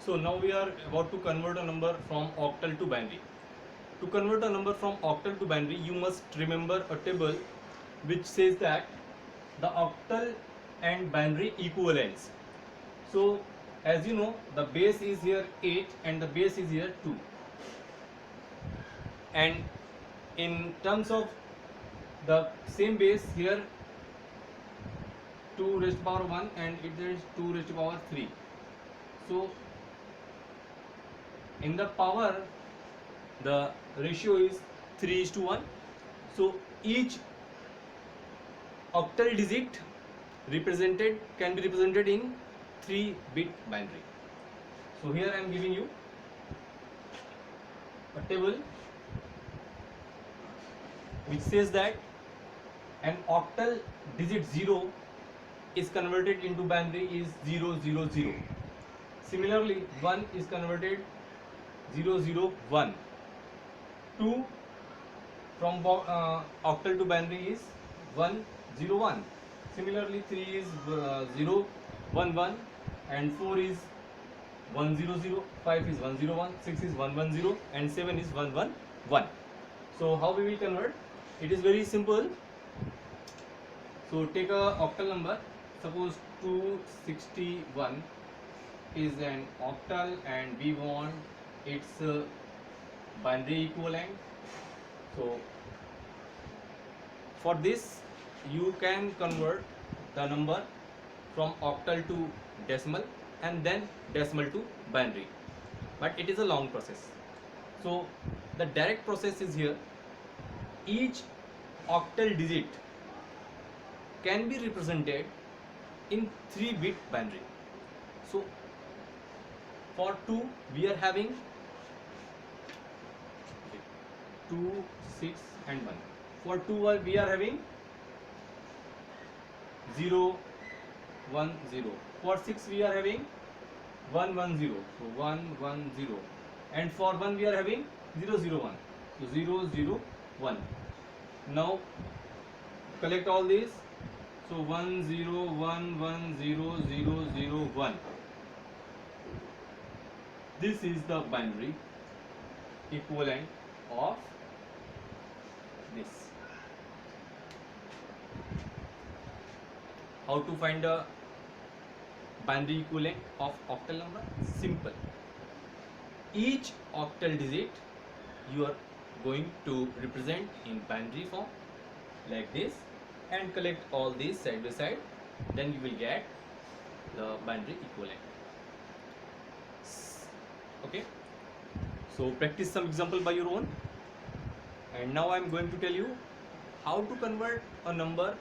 So now we are about to convert a number from octal to binary. To convert a number from octal to binary, you must remember a table which says that the octal and binary equivalents. So as you know, the base is here 8 and the base is here 2. And in terms of the same base here 2 raised to power 1 and it is 2 raised to power 3. So in the power the ratio is 3 is to 1. So each octal digit represented can be represented in 3-bit binary. So here I am giving you a table which says that an octal digit 0 is converted into binary is 0 0 0. Similarly 1 is converted 0 0 1. 2 from octal to binary is 1 0 1. Similarly 3 is 0 1 1 and 4 is 1 0 0, 5 is 1 0 1, 6 is 1 1 0 and 7 is 1 1 1. So how we will convert? It is very simple. So take a octal number. Suppose 261 is an octal and we want its binary equivalent. So for this you can convert the number from octal to decimal and then decimal to binary, but it is a long process. So the direct process is here. Each octal digit can be represented in 3-bit binary. So for 2 we are having 2 6 and 1. For 2 we are having 0 1 0. For 6 we are having 1 1 0. So 1 1 0. And for 1 we are having 0 0 1. So 0 0 1. Now collect all these. So 1 0 1 1 0 0 0 1. This is the binary equivalent of this. How to find the binary equivalent of octal number? Simple. Each octal digit you are going to represent in binary form like this and collect all these side by side, then you will get the binary equivalent. Okay, so practice some example by your own. And now I am going to tell you how to convert a number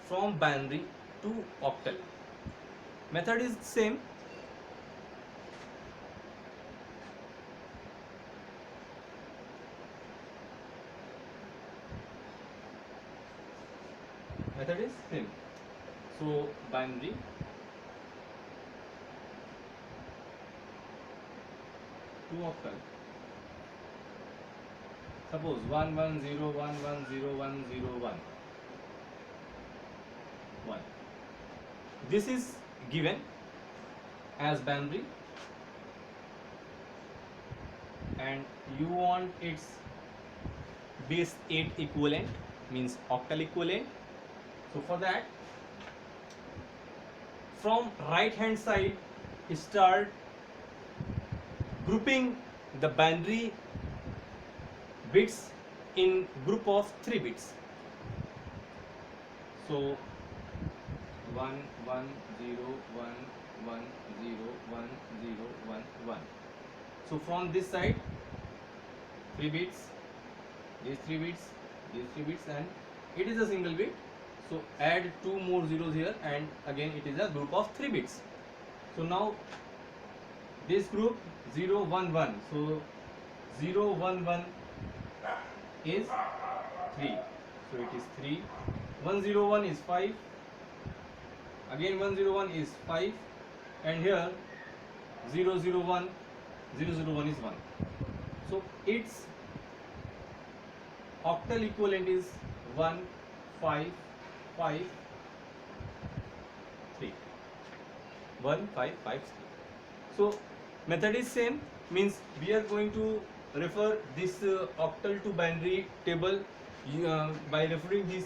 from binary to octal. Method is same. Method is same. So binary to octal. Suppose 1 1 0 1 1 0 1 0 1 1. This is given as binary and you want its base 8 equivalent, means octal equivalent. So for that, from right hand side start grouping the binary bits in group of 3 bits. So 1 1 0 1 1 0 1 0 1 1. So from this side 3 bits, these 3 bits, these 3 bits, and it is a single bit. So add 2 more zeros here and again it is a group of 3 bits. So now this group 0 1 1. So 0 1 1 is 3. So it is 3. 1 0 1 is 5. Again 1 0 1 is 5. And here 0 0 1 0 0 1 is 1. So its octal equivalent is 1 5 5 3. 1 5 5 3. So Method is same, means we are going to refer this octal to binary table. By referring this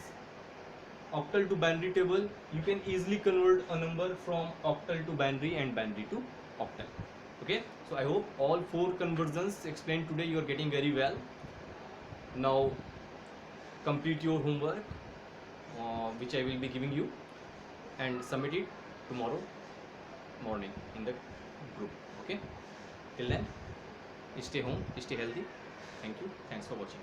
octal to binary table, you can easily convert a number from octal to binary and binary to octal. Okay, so I hope all 4 conversions explained today you are getting very well. Now complete your homework, which I will be giving you, and submit it tomorrow morning in the group. Okay, till then, stay home, stay healthy. Thank you, thanks for watching.